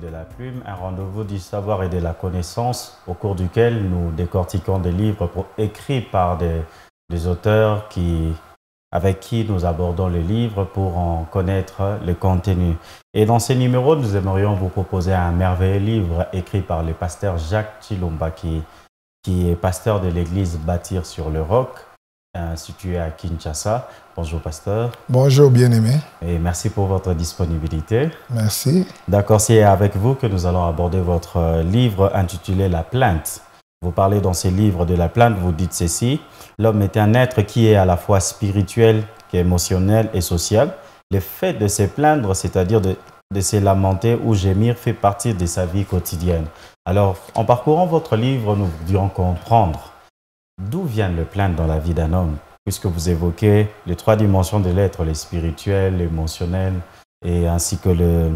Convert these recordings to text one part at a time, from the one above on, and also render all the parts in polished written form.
de la plume, un rendez-vous du savoir et de la connaissance au cours duquel nous décortiquons des livres écrits par des auteurs avec qui nous abordons les livres pour en connaître le contenu. Et dans ces numéros, nous aimerions vous proposer un merveilleux livre écrit par le pasteur Jacques Chilumba qui est pasteur de l'église Bâtir sur le Roc, située à Kinshasa. Bonjour pasteur. Bonjour bien-aimé. Et merci pour votre disponibilité. Merci. D'accord, c'est avec vous que nous allons aborder votre livre intitulé La plainte. Vous parlez dans ces livres de la plainte, vous dites ceci: l'homme est un être qui est à la fois spirituel, qui est émotionnel et social. Le fait de se plaindre, c'est-à-dire de se lamenter ou gémir, fait partie de sa vie quotidienne. Alors, en parcourant votre livre, nous voudrions comprendre d'où vient le plainte dans la vie d'un homme, puisque vous évoquez les trois dimensions de l'être, le spirituel, l'émotionnel et ainsi que le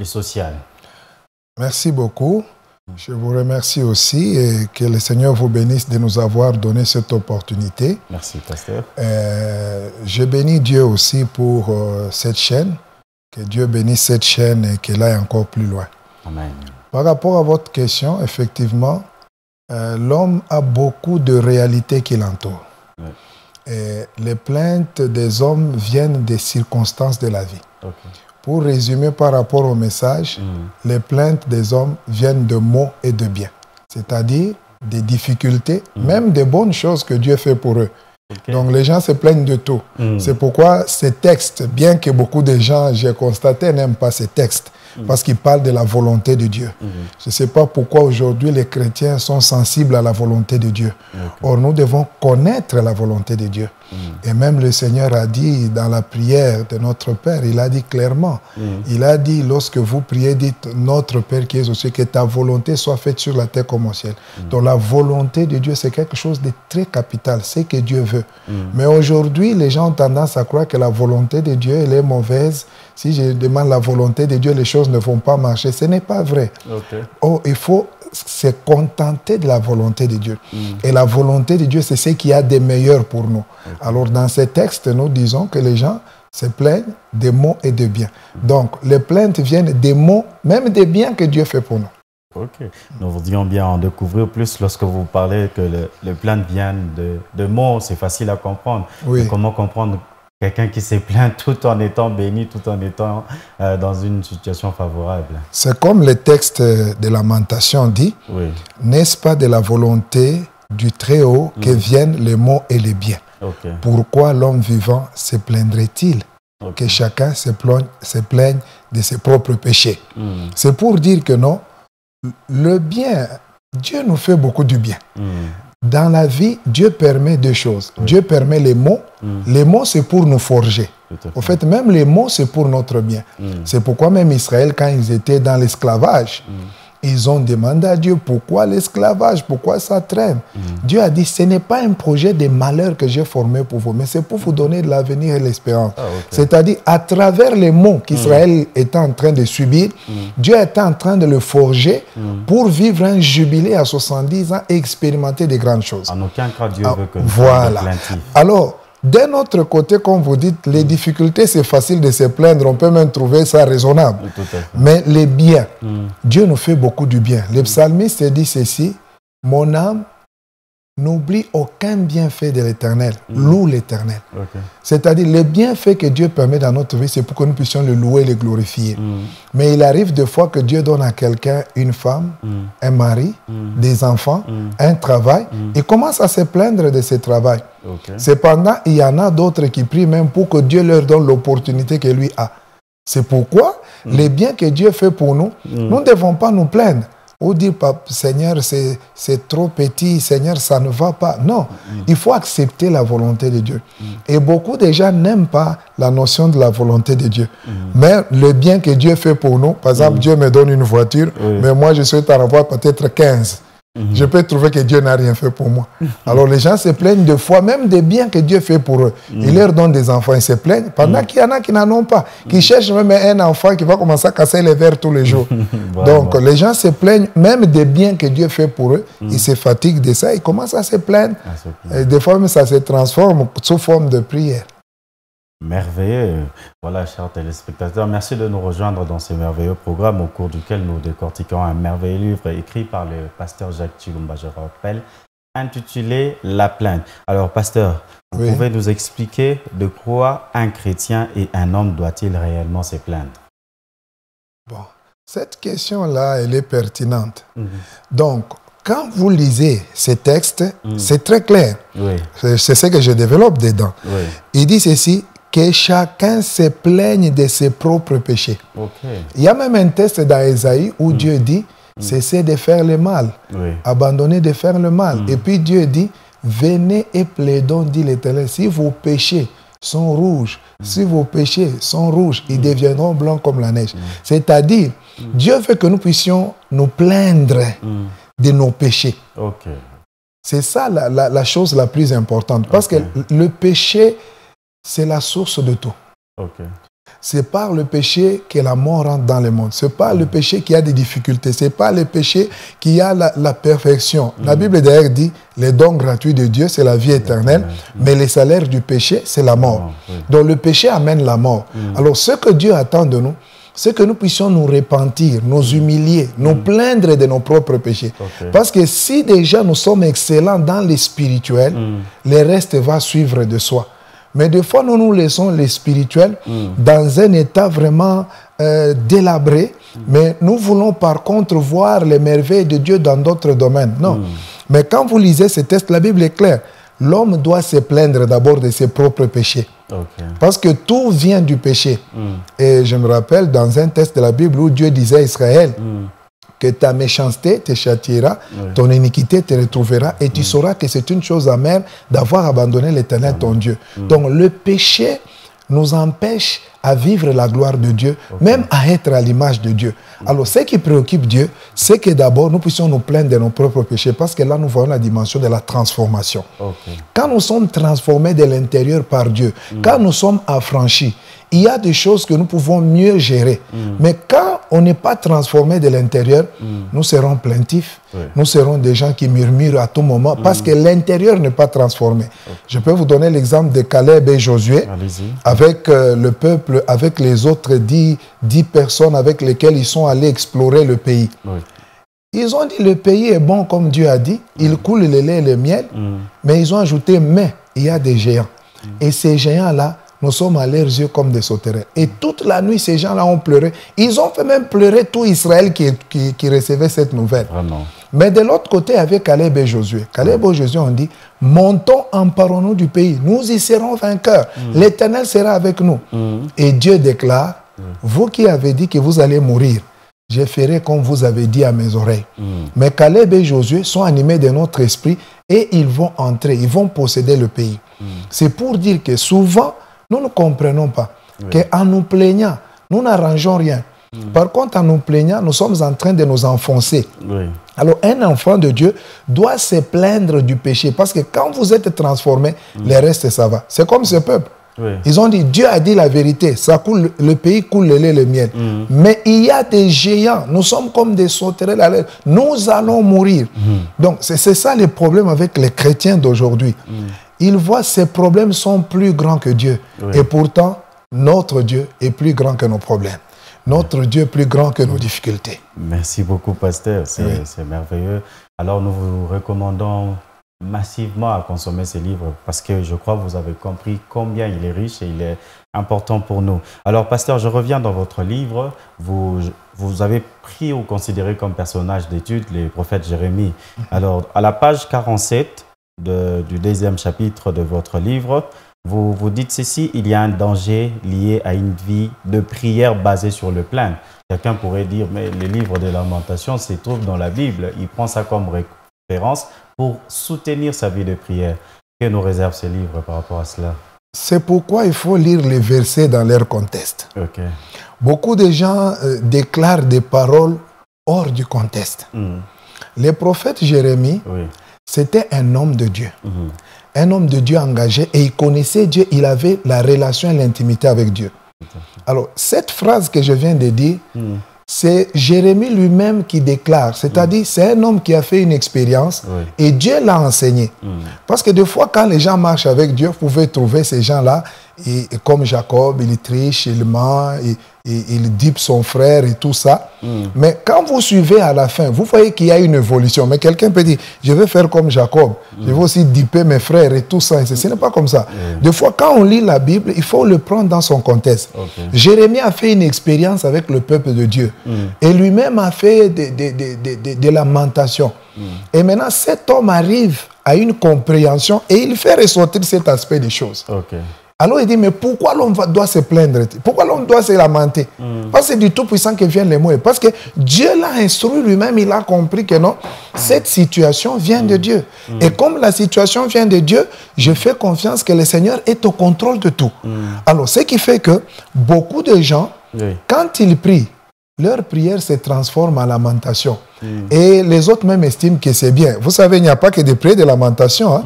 social. Merci beaucoup. Je vous remercie aussi et que le Seigneur vous bénisse de nous avoir donné cette opportunité. Merci, pasteur. Je bénis Dieu aussi pour cette chaîne. Que Dieu bénisse cette chaîne et qu'elle aille encore plus loin. Amen. Par rapport à votre question, effectivement, l'homme a beaucoup de réalités qui l'entourent. Oui. Et les plaintes des hommes viennent des circonstances de la vie. Okay. Pour résumer par rapport au message, les plaintes des hommes viennent de maux et de biens. C'est-à-dire des difficultés, même des bonnes choses que Dieu fait pour eux. Okay. Donc les gens se plaignent de tout. C'est pourquoi ces textes, bien que beaucoup de gens, j'ai constaté, n'aiment pas ces textes, parce qu'ils parlent de la volonté de Dieu. Je ne sais pas pourquoi aujourd'hui les chrétiens sont sensibles à la volonté de Dieu. Okay. Or, nous devons connaître la volonté de Dieu. Et même le Seigneur a dit dans la prière de notre Père, il a dit clairement, il a dit, lorsque vous priez, dites, notre Père qui est aux cieux, que ta volonté soit faite sur la terre comme au ciel. Donc la volonté de Dieu, c'est quelque chose de très capital, c'est que Dieu veut. Mais aujourd'hui, les gens ont tendance à croire que la volonté de Dieu, elle est mauvaise. Si je demande la volonté de Dieu, les choses ne vont pas marcher. Ce n'est pas vrai. Okay. Oh, il faut se contenter de la volonté de Dieu. Et la volonté de Dieu, c'est ce qu'il y a de meilleur pour nous. Okay. Alors, dans ces textes, nous disons que les gens se plaignent des maux et des biens. Donc, les plaintes viennent des maux, même des biens que Dieu fait pour nous. Ok. Nous voudrions bien en découvrir plus lorsque vous parlez que les plaintes viennent de mots. C'est facile à comprendre. Oui. Mais comment comprendre quelqu'un qui se plaint tout en étant béni, tout en étant dans une situation favorable? C'est comme le texte de Lamentation dit, n'est-ce pas de la volonté du Très-Haut que viennent les maux et les biens? Okay. Pourquoi l'homme vivant se plaindrait-il? Que chacun se plaigne de ses propres péchés. C'est pour dire que non, le bien, Dieu nous fait beaucoup du bien. Dans la vie, Dieu permet deux choses. Dieu permet les mots. Les mots, c'est pour nous forger. En fait, même les mots, c'est pour notre bien. C'est pourquoi même Israël, quand ils étaient dans l'esclavage, ils ont demandé à Dieu pourquoi l'esclavage, pourquoi ça traîne. Dieu a dit, ce n'est pas un projet de malheur que j'ai formé pour vous, mais c'est pour vous donner de l'avenir et l'espérance. C'est-à-dire, à travers les maux qu'Israël était en train de subir, Dieu était en train de le forger pour vivre un jubilé à 70 ans et expérimenter de grandes choses. En aucun cas, Dieu veut que nous soyons plaintifs. Alors, d'un autre côté, comme vous dites, les difficultés, c'est facile de se plaindre. On peut même trouver ça raisonnable. Mais les biens, Dieu nous fait beaucoup du bien. Le psalmiste dit ceci, « Mon âme n'oublie aucun bienfait de l'Éternel. Loue l'Éternel. » C'est-à-dire, les bienfaits que Dieu permet dans notre vie, c'est pour que nous puissions le louer et le glorifier. Mais il arrive des fois que Dieu donne à quelqu'un une femme, un mari, des enfants, un travail, et commence à se plaindre de ce travail. Cependant, il y en a d'autres qui prient même pour que Dieu leur donne l'opportunité que lui a. C'est pourquoi les biens que Dieu fait pour nous, nous ne devons pas nous plaindre. Ou dire, Seigneur, c'est trop petit, Seigneur, ça ne va pas. Non, il faut accepter la volonté de Dieu. Et beaucoup de gens n'aiment pas la notion de la volonté de Dieu. Mais le bien que Dieu fait pour nous, par exemple, Dieu me donne une voiture, mais moi, je souhaite en avoir peut-être 15. Je peux trouver que Dieu n'a rien fait pour moi. Alors les gens se plaignent de fois, même des biens que Dieu fait pour eux. Il leur donne des enfants, ils se plaignent, pendant qu'il y en a qui n'en ont pas, qui cherchent même un enfant qui va commencer à casser les verres tous les jours. Donc les gens se plaignent même des biens que Dieu fait pour eux. Ils se fatiguent de ça, ils commencent à se plaindre. Et des fois même ça se transforme sous forme de prière. Merveilleux. Voilà, chers téléspectateurs, merci de nous rejoindre dans ce merveilleux programme au cours duquel nous décortiquons un merveilleux livre écrit par le pasteur Jacques Chilumba, je rappelle, intitulé La plainte. Alors, pasteur, vous pouvez nous expliquer de quoi un chrétien et un homme doit-il réellement se plaindre? Bon, cette question-là, elle est pertinente. Donc, quand vous lisez ces textes, c'est très clair. C'est ce que je développe dedans. Il dit ceci, que chacun se plaigne de ses propres péchés. Il y a même un texte dans Ésaïe où Dieu dit, cessez de faire le mal, abandonnez de faire le mal. Et puis Dieu dit, venez et plaidons, dit l'Éternel, si vos péchés sont rouges, si vos péchés sont rouges, ils deviendront blancs comme la neige. C'est-à-dire, Dieu veut que nous puissions nous plaindre de nos péchés. C'est ça la chose la plus importante. Parce que le péché, c'est la source de tout. C'est par le péché que la mort rentre dans le monde. C'est par le péché qu'il y a des difficultés. C'est par le péché qu'il y a la perfection. La Bible d'ailleurs dit, les dons gratuits de Dieu, c'est la vie éternelle, mais le salaire du péché, c'est la mort. Donc le péché amène la mort. Alors ce que Dieu attend de nous, c'est que nous puissions nous repentir, nous humilier, nous plaindre de nos propres péchés. Parce que si déjà nous sommes excellents dans les spirituels, le reste va suivre de soi. Mais des fois, nous laissons les spirituels dans un état vraiment délabré, mais nous voulons par contre voir les merveilles de Dieu dans d'autres domaines. Non. Mais quand vous lisez ce texte, la Bible est claire. L'homme doit se plaindre d'abord de ses propres péchés. Parce que tout vient du péché. Et je me rappelle dans un texte de la Bible où Dieu disait à Israël, que ta méchanceté te châtiera, ton iniquité te retrouvera, et tu sauras que c'est une chose amère d'avoir abandonné l'Éternel, ton Dieu. Donc le péché nous empêche à vivre la gloire de Dieu, même à être à l'image de Dieu. Alors ce qui préoccupe Dieu, c'est que d'abord nous puissions nous plaindre de nos propres péchés, parce que là nous voyons la dimension de la transformation. Quand nous sommes transformés de l'intérieur par Dieu, quand nous sommes affranchis, il y a des choses que nous pouvons mieux gérer. Mais quand on n'est pas transformé de l'intérieur, nous serons plaintifs. Nous serons des gens qui murmurent à tout moment parce que l'intérieur n'est pas transformé. Je peux vous donner l'exemple de Caleb et Josué avec le peuple, avec les autres 10 personnes avec lesquelles ils sont allés explorer le pays. Ils ont dit le pays est bon comme Dieu a dit. Il coule le lait et le miel. Mais ils ont ajouté mais il y a des géants. Et ces géants-là, nous sommes à leurs yeux comme des sauterelles. Et toute la nuit, ces gens-là ont pleuré. Ils ont fait même pleurer tout Israël qui recevait cette nouvelle. Mais de l'autre côté, avec Caleb et Josué. Caleb et Josué ont dit, montons, emparons-nous du pays. Nous y serons vainqueurs. L'Éternel sera avec nous. Et Dieu déclare, vous qui avez dit que vous allez mourir, je ferai comme vous avez dit à mes oreilles. Mais Caleb et Josué sont animés de notre esprit et ils vont entrer, ils vont posséder le pays. C'est pour dire que souvent, nous ne comprenons pas qu'en nous plaignant, nous n'arrangeons rien. Par contre, en nous plaignant, nous sommes en train de nous enfoncer. Alors, un enfant de Dieu doit se plaindre du péché. Parce que quand vous êtes transformé, le reste, ça va. C'est comme ce peuple. Ils ont dit, Dieu a dit la vérité. Ça coule, le pays coule le lait et le miel. Mais il y a des géants. Nous sommes comme des sauterelles. Nous allons mourir. Donc, c'est ça le problème avec les chrétiens d'aujourd'hui. Ils voient que ces problèmes sont plus grands que Dieu. Et pourtant, notre Dieu est plus grand que nos problèmes. Notre Dieu est plus grand que nos difficultés. Merci beaucoup, pasteur. C'est merveilleux. Alors, nous vous recommandons massivement à consommer ces livres parce que je crois que vous avez compris combien il est riche et il est important pour nous. Alors, pasteur, je reviens dans votre livre. Vous avez pris ou considéré comme personnage d'étude le prophète Jérémie. Alors, à la page 47 du deuxième chapitre de votre livre, vous dites ceci, il y a un danger lié à une vie de prière basée sur le plainte. Quelqu'un pourrait dire, mais le livre de Lamentations se trouve dans la Bible. Il prend ça comme référence pour soutenir sa vie de prière. Que nous réserve ce livre par rapport à cela? C'est pourquoi il faut lire les versets dans leur contexte. Beaucoup de gens déclarent des paroles hors du contexte. Le prophète Jérémie, c'était un homme de Dieu. Un homme de Dieu engagé et il connaissait Dieu, il avait la relation et l'intimité avec Dieu. Alors, cette phrase que je viens de dire, c'est Jérémie lui-même qui déclare. C'est-à-dire, c'est un homme qui a fait une expérience et Dieu l'a enseigné. Parce que des fois, quand les gens marchent avec Dieu, vous pouvez trouver ces gens-là, et comme Jacob, il triche, il ment, il dupe son frère et tout ça. Mais quand vous suivez à la fin, vous voyez qu'il y a une évolution. Mais quelqu'un peut dire, je vais faire comme Jacob, je vais aussi duper mes frères et tout ça. Ce n'est pas comme ça. Des fois, quand on lit la Bible, il faut le prendre dans son contexte. Jérémie a fait une expérience avec le peuple de Dieu. Et lui-même a fait des lamentations. Et maintenant, cet homme arrive à une compréhension et il fait ressortir cet aspect des choses. Alors il dit, mais pourquoi l'homme doit se plaindre? Pourquoi l'homme doit se lamenter? Parce que c'est du Tout-Puissant que viennent les mots. Parce que Dieu l'a instruit lui-même, il a compris que non, cette situation vient de Dieu. Et comme la situation vient de Dieu, je fais confiance que le Seigneur est au contrôle de tout. Alors, ce qui fait que beaucoup de gens, quand ils prient, leur prière se transforme en lamentation. Et les autres même estiment que c'est bien. Vous savez, il n'y a pas que des prières de lamentation.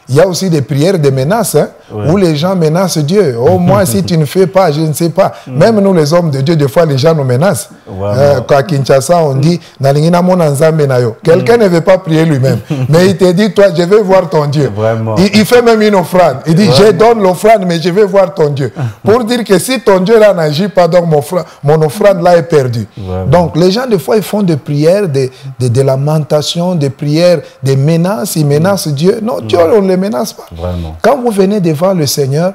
Il y a aussi des prières de menaces où les gens menacent Dieu. Oh, moi, si tu ne fais pas, je ne sais pas. Même nous, les hommes de Dieu, des fois, les gens nous menacent. À Kinshasa, on dit quelqu'un ne veut pas prier lui-même. Mais il te dit, toi, je vais voir ton Dieu. Il fait même une offrande. Il dit, je donne l'offrande, mais je vais voir ton Dieu. Pour dire que si ton Dieu là n'agit pas, donc mon offrande là est perdue. Donc, les gens, des fois, ils font des prières, des lamentations, des prières, des menaces. Ils menacent Dieu. Non, Dieu, on ne les menace pas. Quand vous venez devant le Seigneur,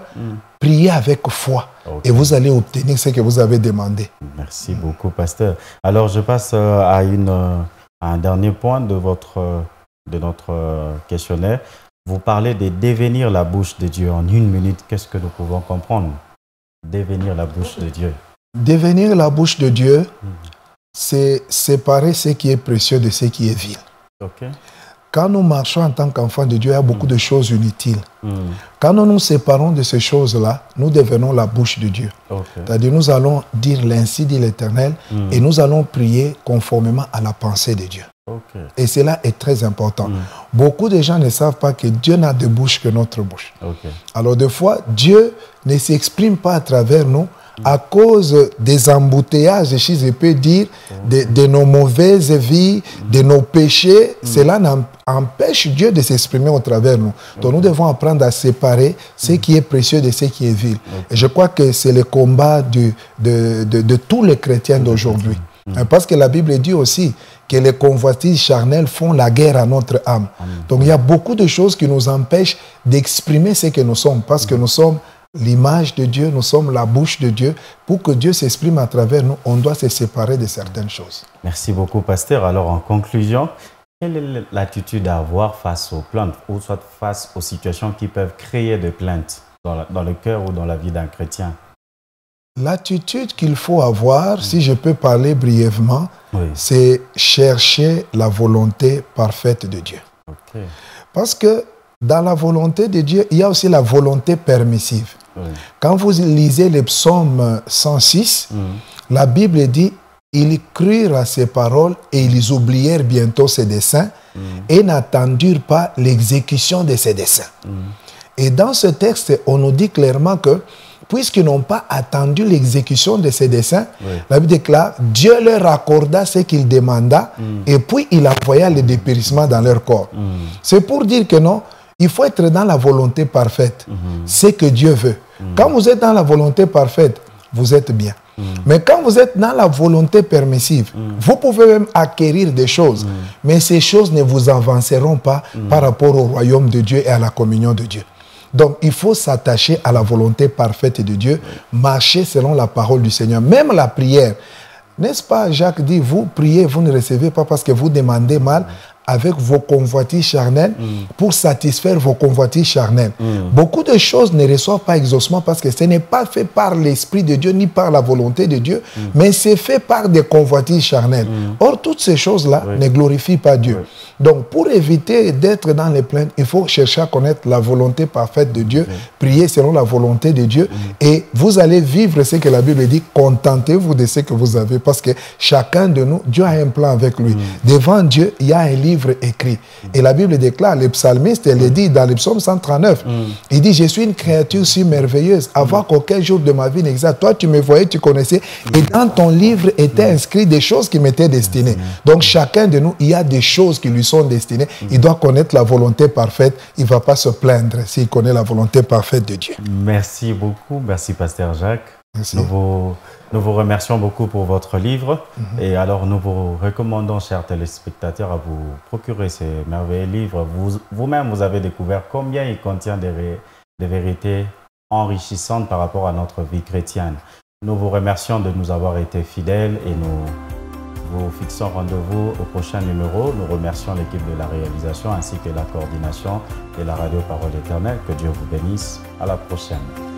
priez avec foi. Et vous allez obtenir ce que vous avez demandé. Merci beaucoup, pasteur. Alors, je passe à un dernier point de notre questionnaire. Vous parlez de devenir la bouche de Dieu. En une minute, qu'est-ce que nous pouvons comprendre? Devenir la bouche de Dieu. Devenir la bouche de Dieu, c'est séparer ce qui est précieux de ce qui est vil. Quand nous marchons en tant qu'enfants de Dieu, il y a beaucoup de choses inutiles. Quand nous nous séparons de ces choses-là, nous devenons la bouche de Dieu. C'est-à-dire, nous allons dire l'ainsi dit l'Éternel et nous allons prier conformément à la pensée de Dieu. Et cela est très important. Beaucoup de gens ne savent pas que Dieu n'a de bouche que notre bouche. Alors, des fois, Dieu ne s'exprime pas à travers nous à cause des embouteillages, si je peux dire, de nos mauvaises vies, de nos péchés. Cela empêche Dieu de s'exprimer au travers de nous. Donc nous devons apprendre à séparer ce qui est précieux de ce qui est vil. Et je crois que c'est le combat de tous les chrétiens d'aujourd'hui. Parce que la Bible dit aussi que les convoitises charnelles font la guerre à notre âme. Donc il y a beaucoup de choses qui nous empêchent d'exprimer ce que nous sommes. Parce que nous sommes l'image de Dieu, nous sommes la bouche de Dieu. Pour que Dieu s'exprime à travers nous, on doit se séparer de certaines choses. Merci beaucoup, pasteur. Alors, en conclusion, quelle est l'attitude à avoir face aux plaintes ou soit face aux situations qui peuvent créer des plaintes dans le cœur ou dans la vie d'un chrétien? L'attitude qu'il faut avoir, si je peux parler brièvement, c'est chercher la volonté parfaite de Dieu. Parce que dans la volonté de Dieu, il y a aussi la volonté permissive. Quand vous lisez le psaume 106, la Bible dit « Ils crurent à ses paroles et ils oublièrent bientôt ses desseins et n'attendirent pas l'exécution de ses desseins. » Et dans ce texte, on nous dit clairement que puisqu'ils n'ont pas attendu l'exécution de ses desseins, la Bible déclare, Dieu leur accorda ce qu'il demanda et puis il envoya le dépérissement dans leur corps. C'est pour dire que non, il faut être dans la volonté parfaite. C'est que Dieu veut. Quand vous êtes dans la volonté parfaite, vous êtes bien. Mais quand vous êtes dans la volonté permissive, vous pouvez même acquérir des choses. Mais ces choses ne vous avanceront pas par rapport au royaume de Dieu et à la communion de Dieu. Donc, il faut s'attacher à la volonté parfaite de Dieu, marcher selon la parole du Seigneur. Même la prière. N'est-ce pas, Jacques dit, vous priez, vous ne recevez pas parce que vous demandez mal avec vos convoitises charnelles pour satisfaire vos convoitises charnelles. Beaucoup de choses ne reçoivent pas exaucement parce que ce n'est pas fait par l'Esprit de Dieu ni par la volonté de Dieu, mais c'est fait par des convoitises charnelles. Or, toutes ces choses-là ne glorifient pas Dieu. Donc, pour éviter d'être dans les plaintes, il faut chercher à connaître la volonté parfaite de Dieu, prier selon la volonté de Dieu, et vous allez vivre ce que la Bible dit, contentez-vous de ce que vous avez, parce que chacun de nous, Dieu a un plan avec lui. Devant Dieu, il y a un livre livre écrit. Et la Bible déclare, le psalmiste, elle le dit dans le psaume 139, il dit, je suis une créature si merveilleuse, avant qu'aucun jour de ma vie n'existe. Toi, tu me voyais, tu connaissais, et dans ton livre étaient inscrites des choses qui m'étaient destinées. Donc, chacun de nous, il y a des choses qui lui sont destinées. Il doit connaître la volonté parfaite. Il ne va pas se plaindre s'il connaît la volonté parfaite de Dieu. Merci beaucoup. Merci, Pasteur Jacques. Merci. Nous vous remercions beaucoup pour votre livre. Et alors, nous vous recommandons, chers téléspectateurs, à vous procurer ces merveilleux livres. Vous-même, vous avez découvert combien il contient des vérités enrichissantes par rapport à notre vie chrétienne. Nous vous remercions de nous avoir été fidèles et nous vous fixons rendez-vous au prochain numéro. Nous remercions l'équipe de la réalisation ainsi que la coordination de la radio Parole éternelle. Que Dieu vous bénisse. À la prochaine.